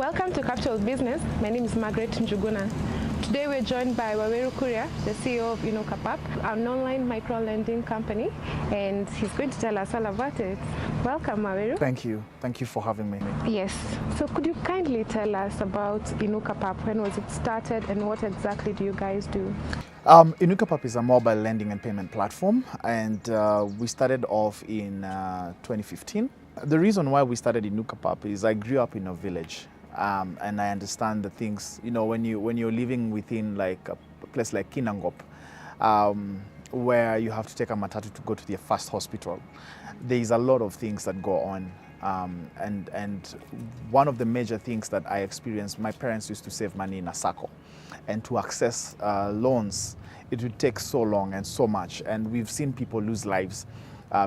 Welcome to Capital Business. My name is Margaret Njuguna. Today we're joined by Waweru Kuria, the CEO of InnoCapApp, an online micro-lending company, and he's going to tell us all about it. Welcome, Waweru. Thank you. Thank you for having me. Yes. So could you kindly tell us about InnoCapApp? When was it started and what exactly do you guys do? InnoCapApp is a mobile lending and payment platform, and we started off in 2015. The reason why we started InnoCapApp is I grew up in a village. And I understand the things, you know, when you're living within like a place like Kinangop, where you have to take a matatu to go to the first hospital, there is a lot of things that go on. And one of the major things that I experienced, my parents used to save money in a SACCO, and to access loans, it would take so long and so much. And we've seen people lose lives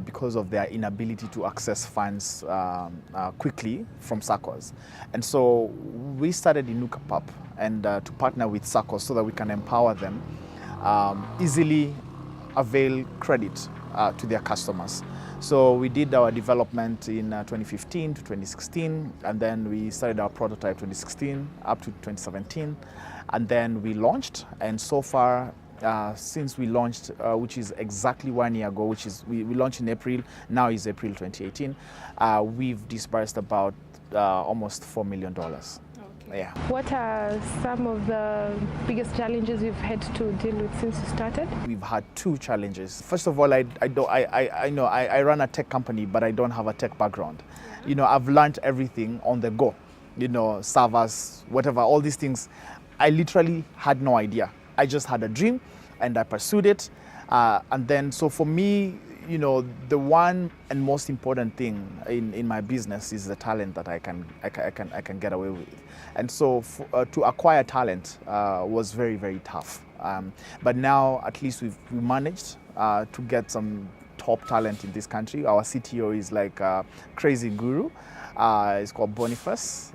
because of their inability to access funds quickly from SACCOS. And so we started InnoCapApp and to partner with SACCOS so that we can empower them easily avail credit to their customers. So we did our development in 2015 to 2016, and then we started our prototype 2016 up to 2017, and then we launched. And so far, since we launched, which is exactly 1 year ago, which is we launched in April, now is April 2018, we've disbursed about almost $4 million. Okay. Yeah. What are some of the biggest challenges you've had to deal with since you started? We've had two challenges. First of all, I know I run a tech company, but I don't have a tech background. Yeah. You know, I've learned everything on the go. You know, servers, whatever, all these things. I literally had no idea. I just had a dream and I pursued it. And then, so for me, you know, the one and most important thing in my business is the talent that I can get away with. And so to acquire talent was very, very tough. But now at least we managed to get some top talent in this country. Our CTO is like a crazy guru. It's called Boniface.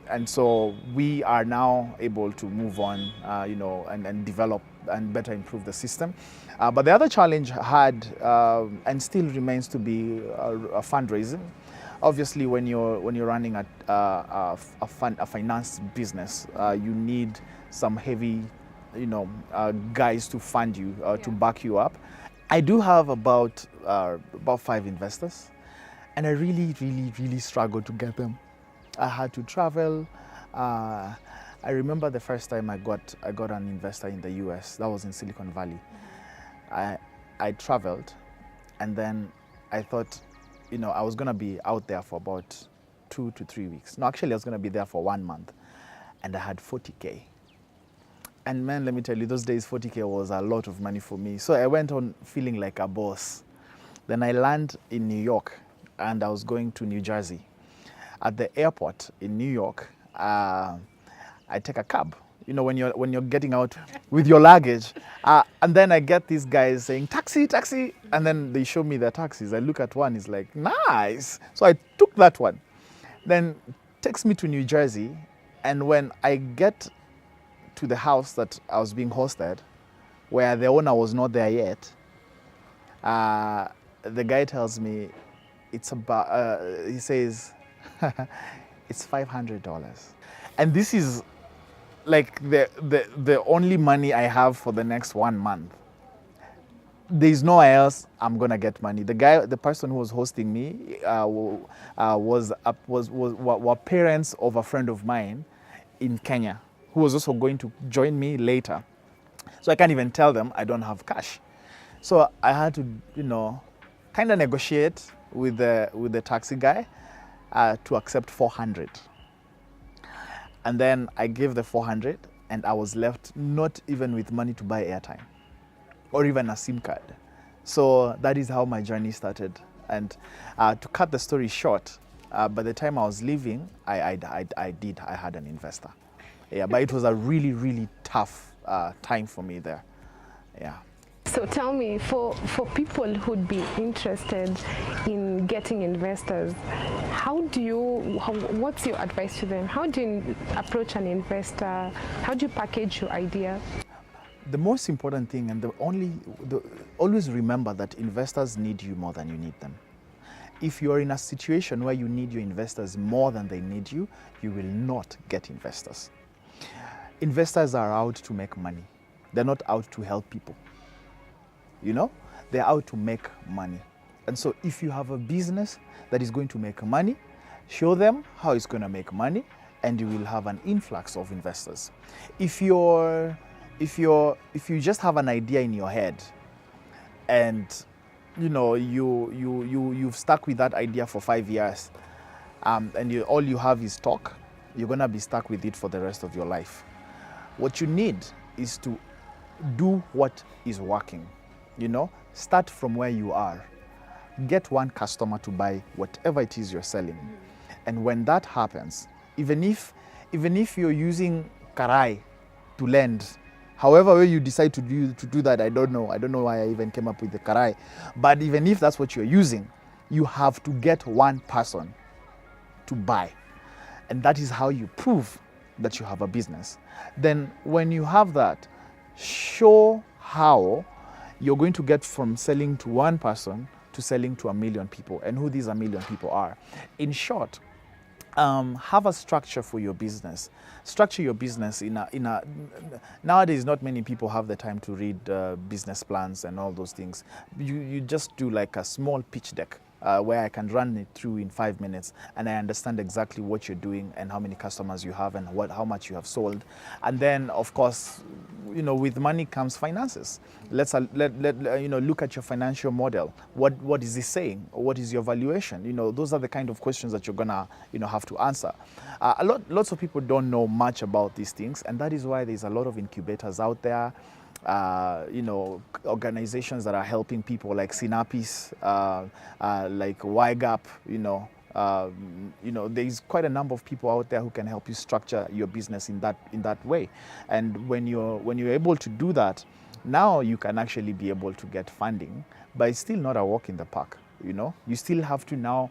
And so we are now able to move on, you know, and develop and better improve the system. But the other challenge had and still remains to be fundraising. Obviously, when you're running a finance business, you need some heavy, you know, guys to fund you, to back you up. I do have about 5 investors. And I really struggled to get them. I had to travel. I remember the first time I got an investor in the US. That was in Silicon Valley. I traveled, and then I thought, you know, I was gonna be out there for about 2 to 3 weeks. No, actually, I was gonna be there for 1 month, and I had 40K. And man, let me tell you, those days 40K was a lot of money for me. So I went on feeling like a boss. Then I landed in New York, and I was going to New Jersey. At the airport in New York, I take a cab. You know, when you're getting out with your luggage, and then I get these guys saying, taxi, taxi, and then they show me their taxis. I look at one, it's like, nice. So I took that one. Then takes me to New Jersey, and when I get to the house that I was being hosted, where the owner was not there yet, the guy tells me, it's about, he says, it's $500. And this is like the only money I have for the next 1 month. There's nowhere else I'm gonna get money. The person who was hosting me were parents of a friend of mine in Kenya, who was also going to join me later. So I can't even tell them I don't have cash. So I had to, you know, kind of negotiate with the taxi guy to accept 400. And then I gave the 400, and I was left not even with money to buy airtime or even a SIM card. So that is how my journey started. And to cut the story short, by the time I was leaving, I had an investor. Yeah, but it was a really tough time for me there. Yeah. So tell me, for people who'd be interested in getting investors, what's your advice to them? How do you approach an investor? How do you package your idea? The most important thing, and always remember that investors need you more than you need them. If you're in a situation where you need your investors more than they need you, you will not get investors. Investors are out to make money. They're not out to help people. You know, they're out to make money. And so if you have a business that is going to make money, show them how it's going to make money, and you will have an influx of investors. If you just have an idea in your head, and you know you've stuck with that idea for 5 years, and all you have is talk, you're gonna be stuck with it for the rest of your life. What you need is to do what is working. You know, start from where you are. Get one customer to buy whatever it is you're selling, and when that happens, even if you're using karai to lend, however way you decide to do that, I don't know why I even came up with the karai, but even if that's what you're using, you have to get one person to buy, and that is how you prove that you have a business. Then when you have that, show how you're going to get from selling to one person to selling to 1 million people, and who these 1 million people are. In short, have a structure for your business. Structure your business nowadays not many people have the time to read business plans and all those things. You just do like a small pitch deck where I can run it through in 5 minutes, and I understand exactly what you're doing and how many customers you have and how much you have sold. And then of course, you know, with money comes finances. Let's look at your financial model. What is it saying? Or what is your valuation? You know, those are the kind of questions that you're gonna have to answer. Lots of people don't know much about these things, and that is why there's a lot of incubators out there. Organizations that are helping people like Synapis, like YGAP, there's quite a number of people out there who can help you structure your business in that way. And when you're able to do that, now you can actually be able to get funding, but it's still not a walk in the park. You know, you still have to now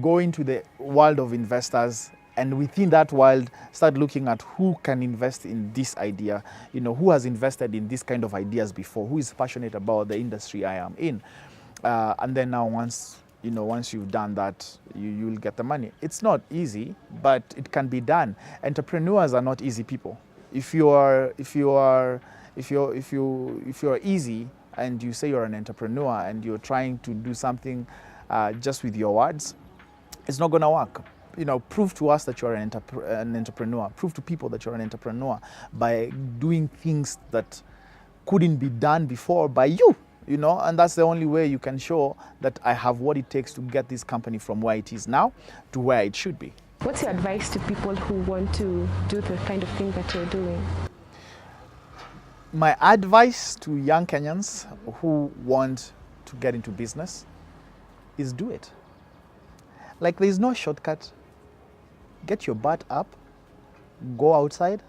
go into the world of investors, and within that world, start looking at who can invest in this idea, who has invested in this kind of ideas before, who is passionate about the industry I am in. And then now once you've done that, you'll get the money. It's not easy, but it can be done. Entrepreneurs are not easy people. If you're easy and you say you're an entrepreneur and you're trying to do something just with your words, it's not going to work. Prove to us that you're an entrepreneur. Prove to people that you're an entrepreneur by doing things that couldn't be done before by you, and that's the only way you can show that I have what it takes to get this company from where it is now to where it should be. What's your advice to people who want to do the kind of thing that you're doing? My advice to young Kenyans who want to get into business is do it. Like, there's no shortcut. Get your butt up, go outside,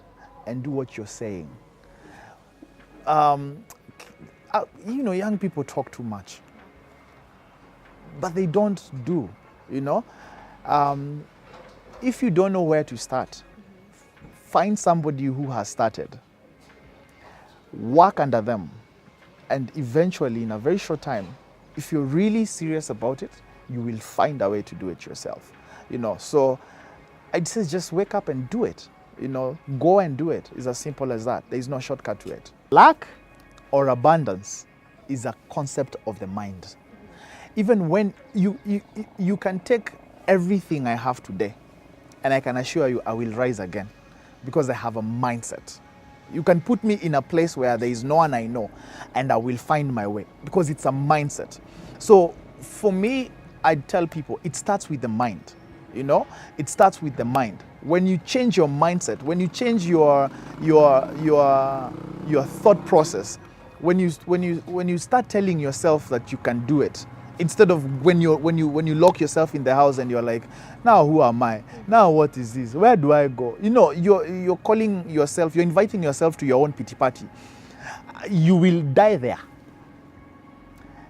and do what you're saying. Young people talk too much, but they don't do, If you don't know where to start, find somebody who has started, work under them, and eventually, in a very short time, if you're really serious about it, you will find a way to do it yourself. So I'd say just wake up and do it. Go and do it. It's as simple as that. There is no shortcut to it. Lack or abundance is a concept of the mind. Even when you can take everything I have today, and I can assure you I will rise again, because I have a mindset. You can put me in a place where there is no one I know, and I will find my way, because it's a mindset. So for me, I tell people it starts with the mind. It starts with the mind. When you change your mindset, when you change your thought process, when you start telling yourself that you can do it, instead of when you lock yourself in the house and you're like, now who am I? Now what is this? Where do I go? You're calling yourself, you're inviting yourself to your own pity party. You will die there.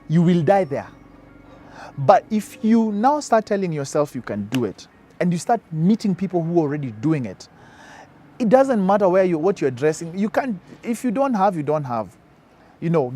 You will die there. But if you now start telling yourself you can do it, and you start meeting people who are already doing it, it doesn't matter what you're dressing. You can't. If you don't have, you don't have.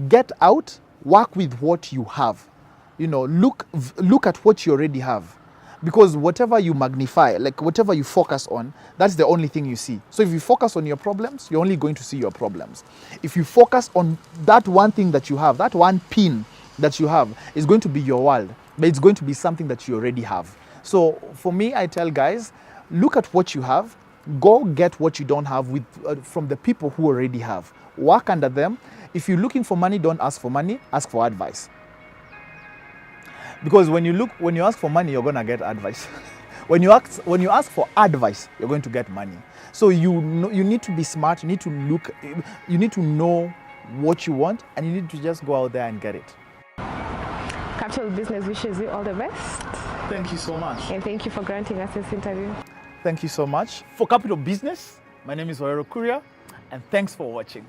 Get out, work with what you have. You know, look at what you already have. Because whatever you magnify, like whatever you focus on, that's the only thing you see. So if you focus on your problems, you're only going to see your problems. If you focus on that one thing that you have, that one pin that you have, is going to be your world, but it's going to be something that you already have. So for me, I tell guys, look at what you have, go get what you don't have from the people who already have. Work under them. If you're looking for money, don't ask for money, ask for advice. Because when you ask for money, you're gonna get advice. when you ask for advice, you're going to get money. So you need to be smart. You need to look. You need to know what you want, and you need to just go out there and get it. Capital Business wishes you all the best. Thank you so much. And thank you for granting us this interview. Thank you so much. For Capital Business, my name is Waweru Kuria, and thanks for watching.